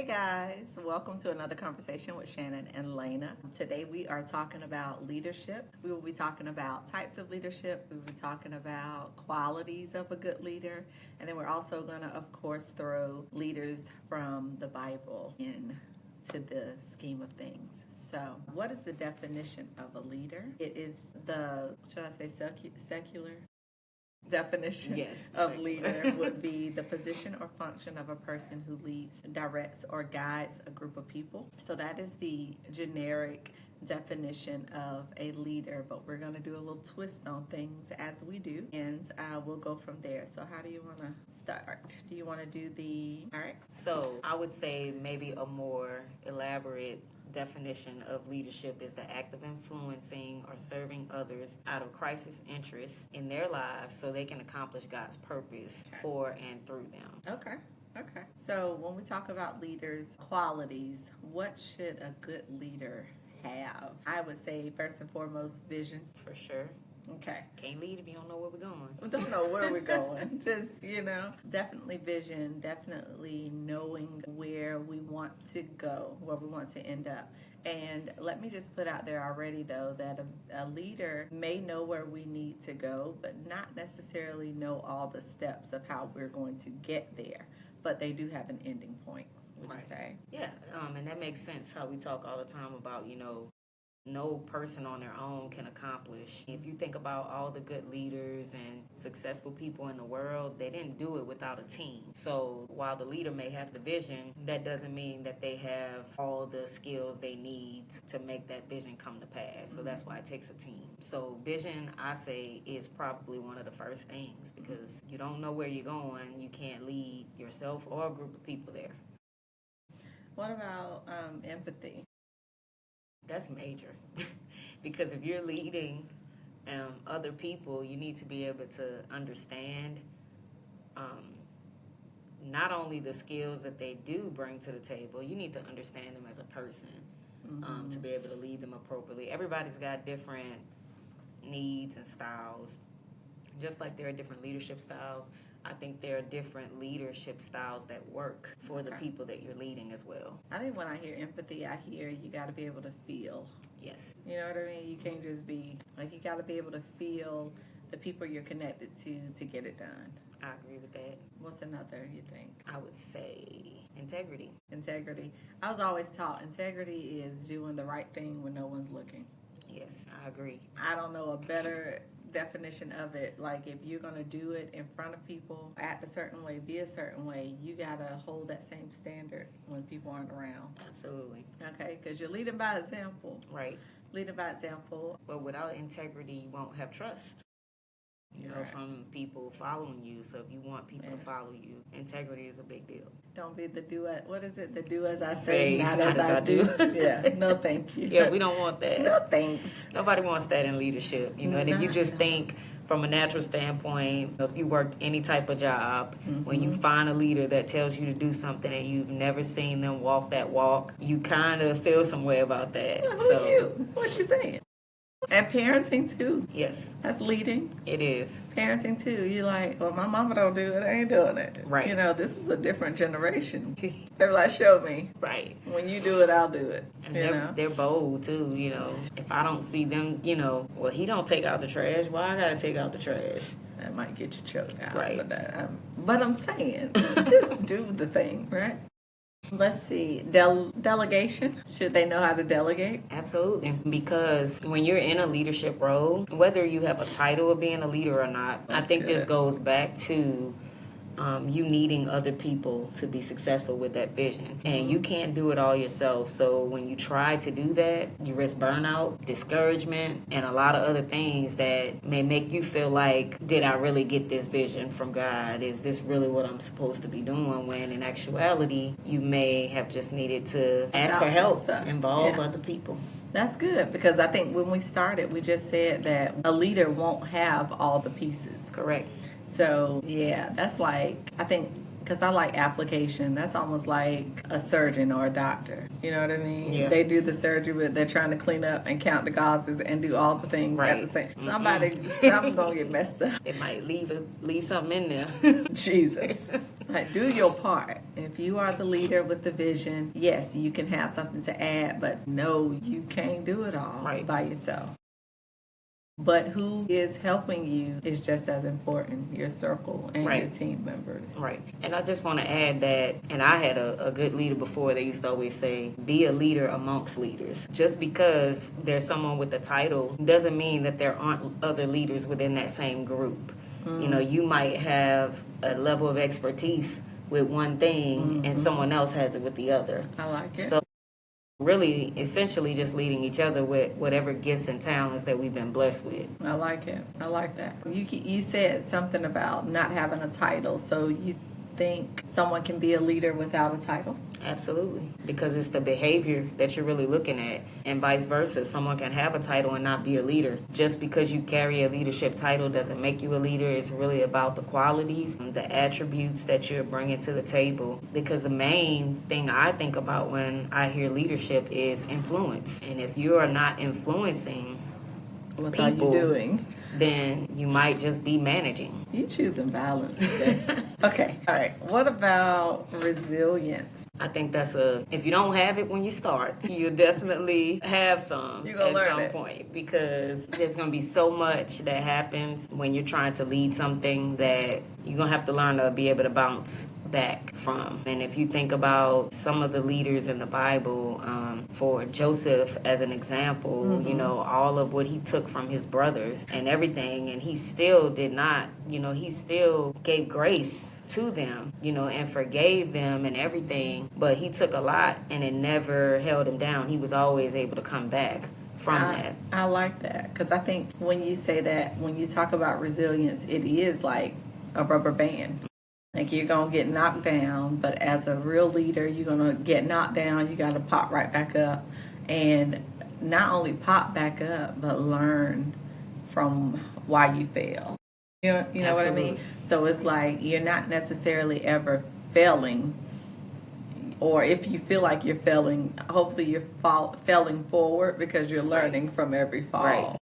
Hey guys, welcome to another conversation with Shannon and Lena. Today we are talking about leadership. We will be talking about types of leadership. We will be talking about qualities of a good leader. And then we're also going to, of course, throw leaders from the Bible into the scheme of things. So, what is the definition of a leader? It is the, should I say secular? Definition Yes, of leader would be the position or function of a person who leads, directs, or guides a group of people. So that is the generic definition of a leader, but we're going to do a little twist on things as we do, and we'll go from there. So how do you want to start? Do you want to do all right? So I would say maybe a more elaborate definition of leadership is the act of influencing or serving others out of crisis interests in their lives so they can accomplish God's purpose for and through them. Okay. So when we talk about leaders' qualities, what should a good leader have? I would say first and foremost, vision. For sure. Okay. Can't lead if you don't know where we're going. We don't know where we're going. Just, definitely vision, definitely knowing where we want to go, where we want to end up. And let me just put out there already, though, that a leader may know where we need to go, but not necessarily know all the steps of how we're going to get there. But they do have an ending point, would you say? Yeah, and that makes sense how we talk all the time about, no person on their own can accomplish. If you think about all the good leaders and successful people in the world, they didn't do it without a team. So while the leader may have the vision, that doesn't mean that they have all the skills they need to make that vision come to pass. So that's why it takes a team. So vision, I say, is probably one of the first things, because you don't know where you're going, you can't lead yourself or a group of people there. What about empathy? That's major. Because if you're leading other people, you need to be able to understand not only the skills that they do bring to the table, you need to understand them as a person to be able to lead them appropriately. Everybody's got different needs and styles. Just like there are different leadership styles, I think there are different leadership styles that work for the people that you're leading as well. I think when I hear empathy, I hear you got to be able to feel. Yes. You know what I mean? You can't just be, you got to be able to feel the people you're connected to get it done. I agree with that. What's another, you think? I would say integrity. Integrity. I was always taught integrity is doing the right thing when no one's looking. Yes, I agree. I don't know a better definition of it. Like, if you're going to do it in front of people, act a certain way, be a certain way, you got to hold that same standard when people aren't around. Absolutely. Okay, because you're leading by example. Right. Leading by example. But without integrity, you won't have trust. From people following you. So if you want people to follow you, integrity is a big deal. Don't be the do it. What is it? The do as I say, not as I do. Yeah. No, thank you. Yeah, we don't want that. No, thanks. Nobody wants that in leadership. And if you just think from a natural standpoint, if you work any type of job, when you find a leader that tells you to do something and you've never seen them walk that walk, you kind of feel some way about that. Who are you? What you saying? And parenting too. Yes. That's leading. It is. Parenting too. You're like, well, my mama don't do it. I ain't doing it. Right. This is a different generation. They're like, show me. Right. When you do it, I'll do it. And they're bold too, If I don't see them, well, he don't take out the trash. Why I gotta take out the trash? That might get you choked out. Right. But I'm saying, just do the thing, right? Let's see, delegation. Should they know how to delegate? Absolutely. Because when you're in a leadership role, whether you have a title of being a leader or not, I think this goes back to you needing other people to be successful with that vision. And you can't do it all yourself. So when you try to do that, you risk burnout, discouragement, and a lot of other things that may make you feel like, did I really get this vision from God? Is this really what I'm supposed to be doing? When in actuality, you may have just needed to ask for help, involve other people. That's good, because I think when we started, we just said that a leader won't have all the pieces. Correct. So, yeah, that's like, I think because I like application. That's almost like a surgeon or a doctor. You know what I mean? Yeah. They do the surgery, but they're trying to clean up and count the gauzes and do all the things at Right. the same. Something gonna get messed up. It might leave something in there. Jesus. Like, do your part. If you are the leader with the vision, yes, you can have something to add, but no, you can't do it all by yourself. But who is helping you is just as important, your circle and your team members. Right. And I just want to add that, and I had a good leader before, they used to always say, be a leader amongst leaders. Just because there's someone with the title doesn't mean that there aren't other leaders within that same group. You know, you might have a level of expertise with one thing and someone else has it with the other. I like it. So really, essentially just leading each other with whatever gifts and talents that we've been blessed with. I like it. I like that. You said something about not having a title. So you think someone can be a leader without a title? Absolutely. Because it's the behavior that you're really looking at. And vice versa. Someone can have a title and not be a leader. Just because you carry a leadership title doesn't make you a leader. It's really about the qualities, the attributes that you're bringing to the table. Because the main thing I think about when I hear leadership is influence. And if you are not influencing what people, are you doing? Then you might just be managing. You choosing balance today. Okay. All right. What about resilience? I think that's if you don't have it when you start, you definitely have some at some point, because there's going to be so much that happens when you're trying to lead something that you're going to have to learn to be able to bounce back from. And if you think about some of the leaders in the Bible, for Joseph as an example, you know, all of what he took from his brothers and everything, and he still did not, you know, he still gave grace to them, you know, and forgave them and everything, but he took a lot and it never held him down. He was always able to come back from that. I like that, because I think when you say that, when you talk about resilience, it is like a rubber band. Like, you're going to get knocked down, but as a real leader, you're going to get knocked down. You got to pop right back up. And not only pop back up, but learn from why you fail. You know what I mean? So it's like you're not necessarily ever failing. Or if you feel like you're failing, hopefully you're failing forward because you're learning from every fall. Right.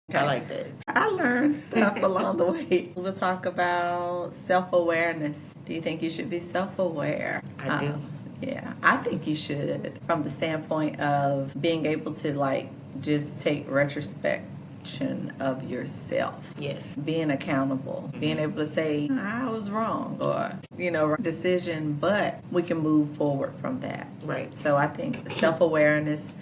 Okay. I like that. I learned stuff along the way. We'll talk about self-awareness. Do you think you should be self-aware? I do. Yeah, I think you should, from the standpoint of being able to, like, just take retrospection of yourself. Yes. Being accountable. Being able to say, I was wrong, or, you know, decision, but we can move forward from that. Right. So I think self-awareness,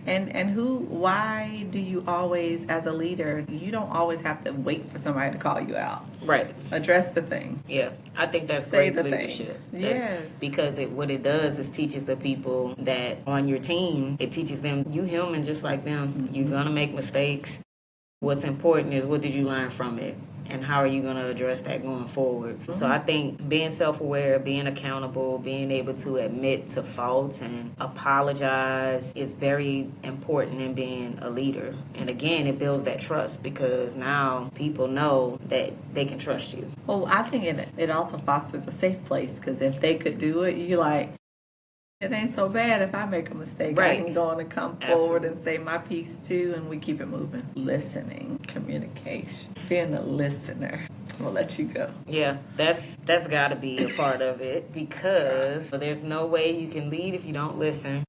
and why do you always, as a leader, you don't always have to wait for somebody to call you out. Right. Address the thing. Yeah, I think that's Say great the leadership. thing. Yes. Because what it does is teaches the people that on your team, it teaches them you human just like them. You're going to make mistakes. What's important is what did you learn from it? And how are you going to address that going forward? So I think being self-aware, being accountable, being able to admit to faults and apologize is very important in being a leader. And again, it builds that trust, because now people know that they can trust you. Well, I think it also fosters a safe place, because if they could do it, you're like, it ain't so bad if I make a mistake. Right. I can go on and come forward and say my piece too, and we keep it moving. Listening, communication, being a listener. I'm gonna let you go. Yeah, that's got to be a part of it, because there's no way you can lead if you don't listen.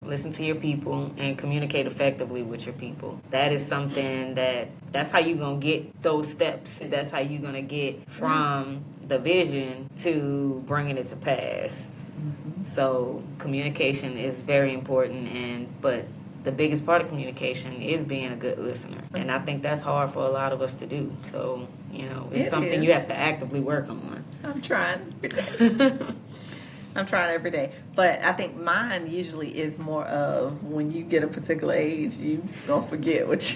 Listen to your people and communicate effectively with your people. That is something that's how you're going to get those steps. That's how you're going to get from the vision to bringing it to pass. So communication is very important, but the biggest part of communication is being a good listener. And I think that's hard for a lot of us to do. So, you know, it's something you have to actively work on. I'm trying. I'm trying every day. But I think mine usually is more of when you get a particular age, you don't forget what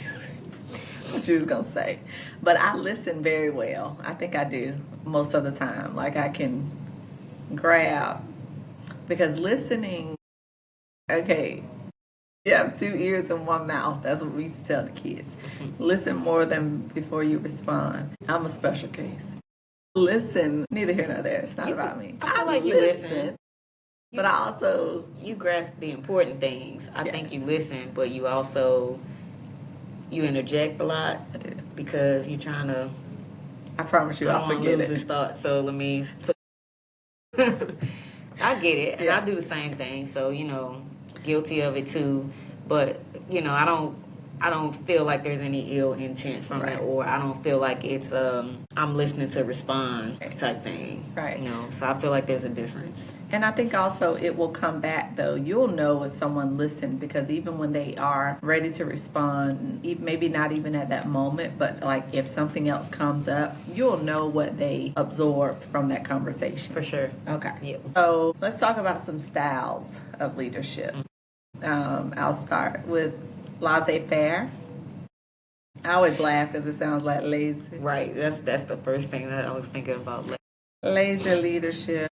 you was going to say. But I listen very well. I think I do most of the time. Like, I can grab. Because listening, okay, you have 2 ears and 1 mouth. That's what we used to tell the kids. Listen more than before you respond. I'm a special case. listen. Neither here nor there. It's not about me. I feel like you listen. But I also... You grasp the important things. I think you listen, but you also... You interject a lot. I do. Because you're trying to... I promise you, I'll forget lose this thought, so let me... I get it, and I do the same thing, so, guilty of it too. But, I don't feel like there's any ill intent from it, or I don't feel like it's I'm listening to respond type thing. Right. So I feel like there's a difference. And I think also it will come back, though. You'll know if someone listened, because even when they are ready to respond, maybe not even at that moment, but like if something else comes up, you'll know what they absorbed from that conversation. For sure. Okay. Yep. So let's talk about some styles of leadership. I'll start with laissez-faire. I always laugh because it sounds like lazy. Right. That's the first thing that I was thinking about. Lazy leadership.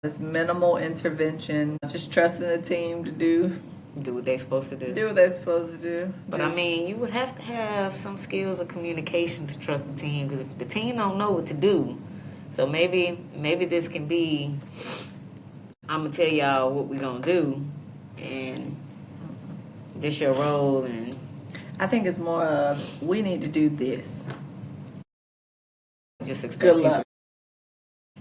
It's minimal intervention, just trusting the team to do what they're supposed to do. Do what they're supposed to do. But you would have to have some skills of communication to trust the team, because if the team don't know what to do, so maybe this can be, I'm gonna tell y'all what we're gonna do, and this your role, and I think it's more of, we need to do this. Just expect good luck.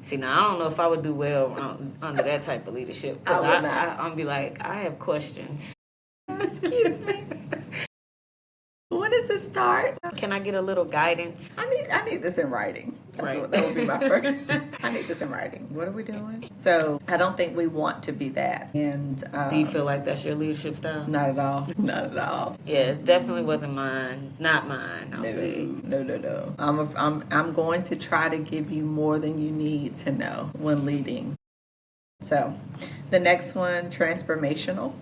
See, now I don't know if I would do well under that type of leadership. I would not. I'm be like, I have questions. Excuse me. When does it start? Can I get a little guidance? I need this in writing. That would be my first. I need this in writing. What are we doing? So I don't think we want to be that. And do you feel like that's your leadership style? Not at all. Not at all. Yeah, it definitely wasn't mine. Not mine. I'll say. No. I'm going to try to give you more than you need to know when leading. So, the next one, transformational.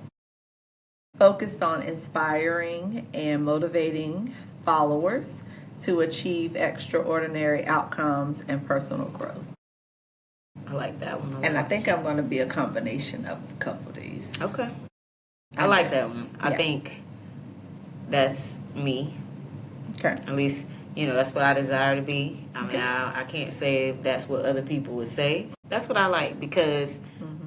Focused on inspiring and motivating followers to achieve extraordinary outcomes and personal growth. I like that one. I think I'm going to be a combination of a couple of these. Okay. I like that one. I think that's me. Okay. At least, that's what I desire to be. I can't say if that's what other people would say. That's what I like, because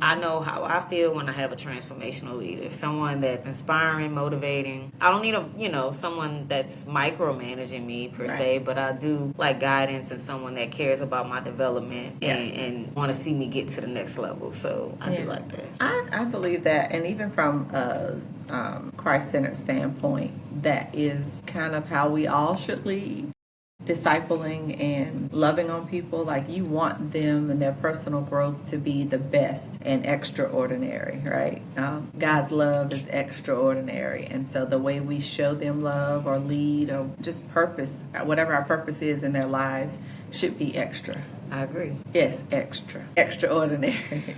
I know how I feel when I have a transformational leader. Someone that's inspiring, motivating. I don't need someone that's micromanaging me per se, but I do like guidance and someone that cares about my development and want to see me get to the next level. So I do like that. I believe that, and even from a Christ-centered standpoint, that is kind of how we all should lead. Discipling and loving on people, like you want them and their personal growth to be the best and extraordinary, right? God's love is extraordinary, and so the way we show them love or lead or just purpose, whatever our purpose is in their lives, should be extra. I agree. Yes, extraordinary,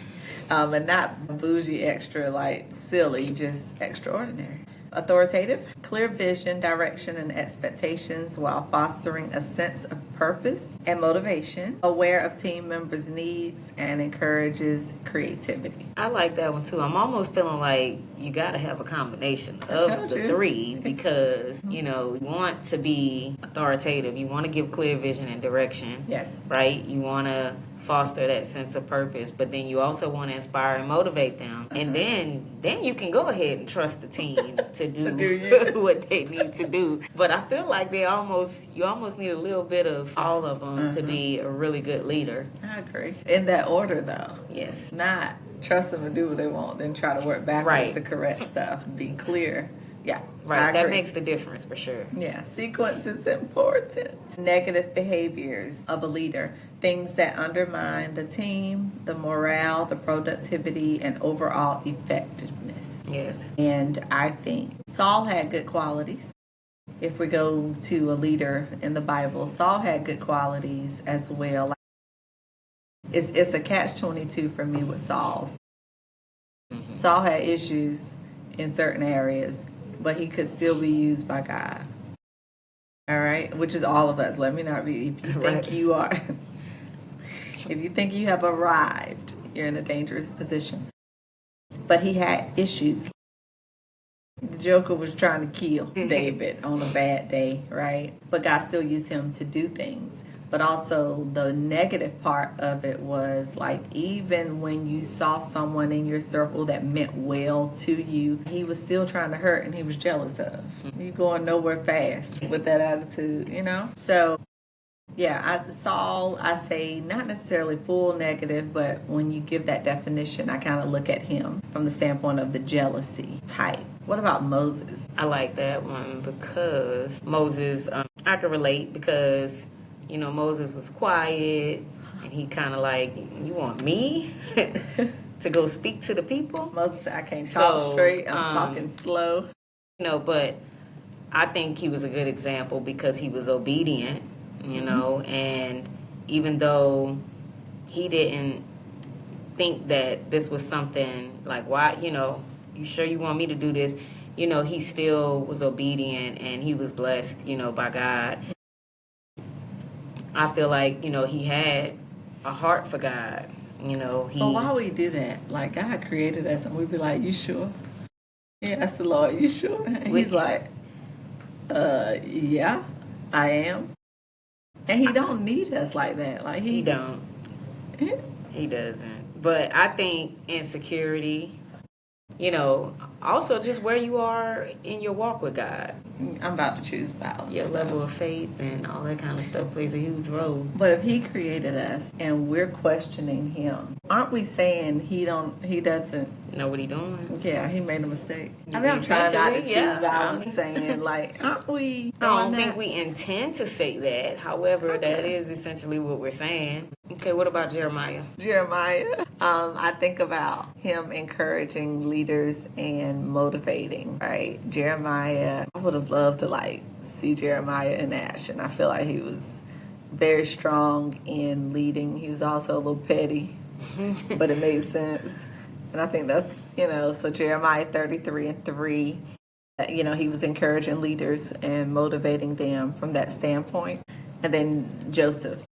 and not bougie extra, like silly, just extraordinary. Authoritative, clear vision, direction, and expectations while fostering a sense of purpose and motivation, aware of team members' needs, and encourages creativity. I like that one too. I'm almost feeling like you got to have a combination of the three, because, you want to be authoritative. You want to give clear vision and direction. Yes. Right? You want to foster that sense of purpose, but then you also want to inspire and motivate them, and then you can go ahead and trust the team to do what they need to do. But I feel like you almost need a little bit of all of them to be a really good leader. I agree. In that order, though. Yes. Not trust them to do what they want, then try to work backwards to correct stuff. Be clear. Yeah. Right. That makes the difference for sure. Yeah. Sequence is important. Negative behaviors of a leader. Things that undermine the team, the morale, the productivity, and overall effectiveness. Yes. And I think Saul had good qualities. If we go to a leader in the Bible, Saul had good qualities as well. It's a catch-22 for me with Saul. Saul had issues in certain areas, but he could still be used by God. All right? Which is all of us. Let me not be, if you think you are, if you think you have arrived, you're in a dangerous position. But he had issues. The Joker was trying to kill David on a bad day, right? But God still used him to do things. But also the negative part of it was like, even when you saw someone in your circle that meant well to you, he was still trying to hurt and he was jealous of. You going nowhere fast with that attitude, you know? So yeah, Saul, I say not necessarily full negative, but when you give that definition, I kind of look at him from the standpoint of the jealousy type. What about Moses? I like that one because Moses, I can relate because, you know, Moses was quiet and he kind of like, you want me to go speak to the people? Moses said, I can't talk straight, I'm talking slow. You know, but I think he was a good example because he was obedient, you know, and even though he didn't think that this was something like, why, you know, you sure you want me to do this? You know, he still was obedient and he was blessed, you know, by God. I feel like, you know, he had a heart for God, you know. But why would we do that? Like, God created us and we'd be like, you sure? Yeah, that's the Lord, you sure? And he's like, yeah, I am. And he don't need us like that. Like he don't. He doesn't. But I think insecurity, you know, also just where you are in your walk with God. I'm about to choose balance. Your level of faith and all that kind of stuff plays a huge role. But if he created us and we're questioning him, aren't we saying he doesn't know what he doing? Yeah, he made a mistake. I mean, I'm trying not to choose balance, saying like, aren't we? I don't think we intend to say that. However, that is essentially what we're saying. Okay, what about Jeremiah? I think about him encouraging leaders and motivating, right? Jeremiah, I would have loved to like see Jeremiah in action. I feel like he was very strong in leading. He was also a little petty, but it made sense. And I think that's, you know, so Jeremiah 33:3, you know, he was encouraging leaders and motivating them from that standpoint. And then Joseph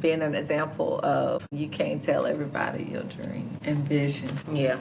being an example of you can't tell everybody your dream and vision. Yeah.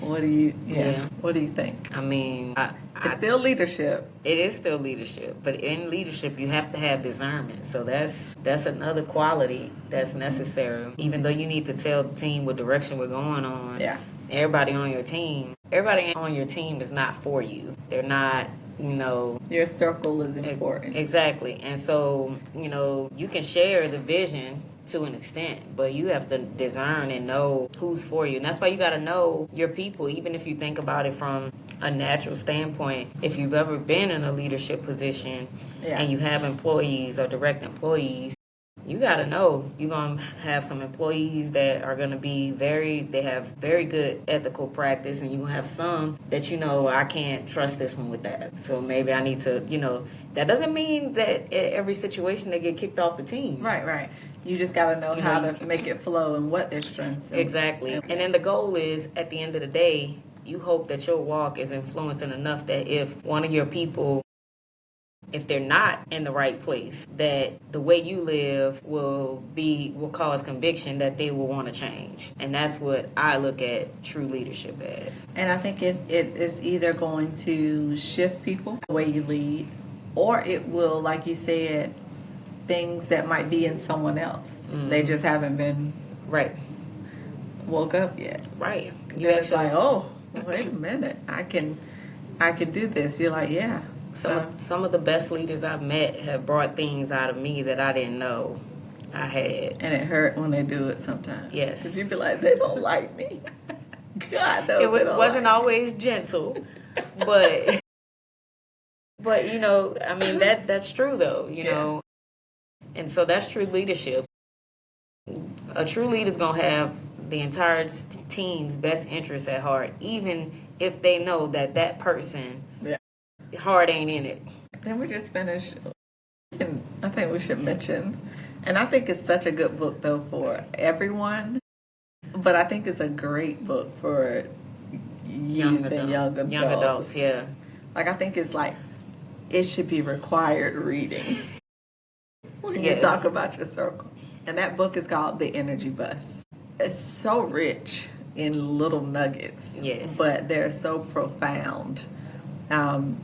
What do you think? I mean, it's still leadership. It is still leadership, but in leadership you have to have discernment. So that's another quality that's necessary. Even though you need to tell the team what direction we're going on. Yeah. Everybody on your team is not for you. They're not, you know. Your circle is important. Exactly. And so, you know, you can share the vision to an extent, but you have to discern and know who's for you. And that's why you got to know your people, even if you think about it from a natural standpoint. If you've ever been in a leadership position and you have employees or direct employees, you got to know you're going to have some employees that are going to be they have very good ethical practice, and you're going to have some that, you know, I can't trust this one with that. So maybe I need to, you know, that doesn't mean that in every situation they get kicked off the team. Right. You just got to know how to make it flow and what their strengths are. Exactly. And then the goal is, at the end of the day, you hope that your walk is influencing enough that if one of your people, if they're not in the right place, that the way you live will cause conviction that they will want to change. And that's what I look at true leadership as. And I think it is either going to shift people the way you lead, or it will, like you said, things that might be in someone else. Mm-hmm. They just haven't been woke up yet. Right. It's like, oh, wait a minute, I can do this. You're like, yeah. Some of the best leaders I've met have brought things out of me that I didn't know I had. And it hurt when they do it sometimes. Yes. Because you'd be like, they don't like me. God knows it wasn't always gentle, but you know, I mean, that's true though, you know. And so that's true leadership. A true leader is going to have the entire team's best interests at heart, even if they know that person heart ain't in it. Then we just finished. I think we should mention, and I think it's such a good book though for everyone, but I think it's a great book for youth and young adults. Young adults, yeah. Like, I think it's like, it should be required reading when you talk about your circle. And that book is called The Energy Bus. It's so rich in little nuggets, but they're so profound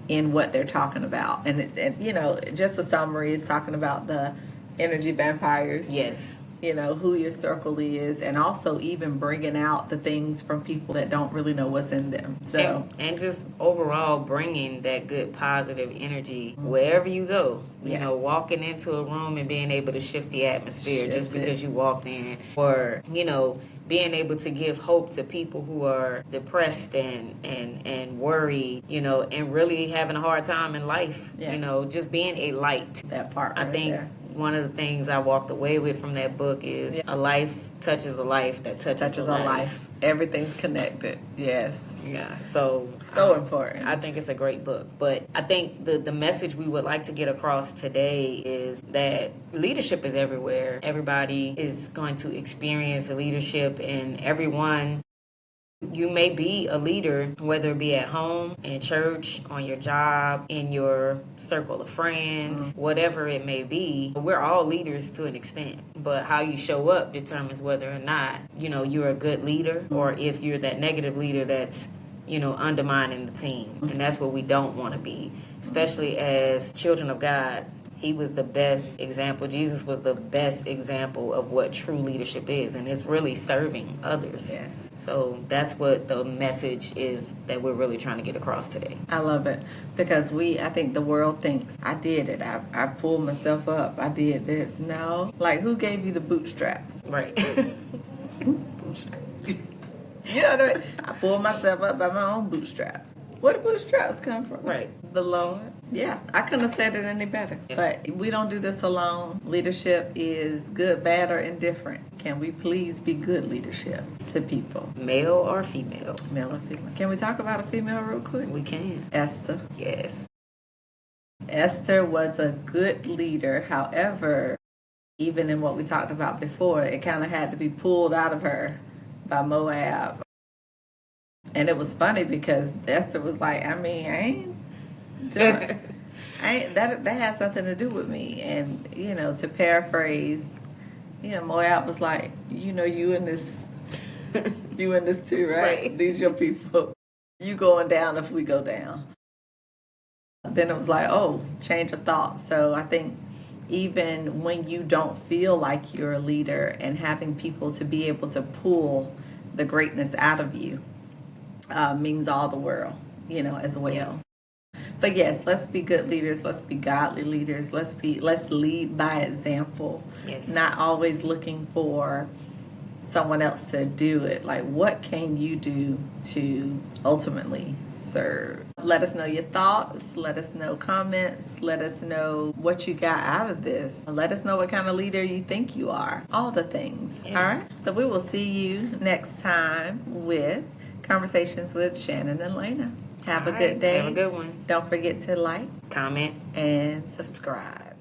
in what they're talking about. And it's, you know, just a summary is talking about the energy vampires. Yes. You know, who your circle is, and also even bringing out the things from people that don't really know what's in them. So and just overall bringing that good positive energy wherever you go. You know, walking into a room and being able to shift the atmosphere just because you walked in, or you know, being able to give hope to people who are depressed and worried, you know, and really having a hard time in life. You know, just being a light. That part I think one of the things I walked away with from that book is a life touches a life that touches a life. Everything's connected. Yes. Yeah. So important. I think it's a great book. But I think the message we would like to get across today is that leadership is everywhere. Everybody is going to experience leadership, and everyone. You may be a leader, whether it be at home, in church, on your job, in your circle of friends, whatever it may be. We're all leaders to an extent, but how you show up determines whether or not, you know, you're a good leader or if you're that negative leader that's, you know, undermining the team. And that's what we don't want to be, especially as children of God. He was the best example. Jesus was the best example of what true leadership is, and it's really serving others. Yes. So that's what the message is that we're really trying to get across today. I love it because I think the world thinks I did it. I pulled myself up. I did this. No, like who gave you the bootstraps? Right. Bootstraps. You know what I mean? I pulled myself up by my own bootstraps. Where do bootstraps come from? Right. The Lord. Yeah, I couldn't have said it any better. Yeah. But we don't do this alone. Leadership is good, bad, or indifferent. Can we please be good leadership to people? Male or female? Male or female. Can we talk about a female real quick? We can. Esther. Yes. Esther was a good leader. However, even in what we talked about before, it kind of had to be pulled out of her by Moab. And it was funny because Esther was like, I mean, I ain't doing that has something to do with me. And, you know, to paraphrase, you know, Moab was like, you know, you in this too, right? These your people. You going down if we go down. Then it was like, oh, change of thought. So I think even when you don't feel like you're a leader, and having people to be able to pull the greatness out of you means all the world, you know, as well. But yes, let's be good leaders. Let's be godly leaders. Let's lead by example. Yes. Not always looking for someone else to do it. Like, what can you do to ultimately serve? Let us know your thoughts. Let us know comments. Let us know what you got out of this. Let us know what kind of leader you think you are. All the things. Yeah. All right. So we will see you next time with Conversations with Shannon and Lena. Have a good day. Have a good one. Don't forget to like, comment, and subscribe.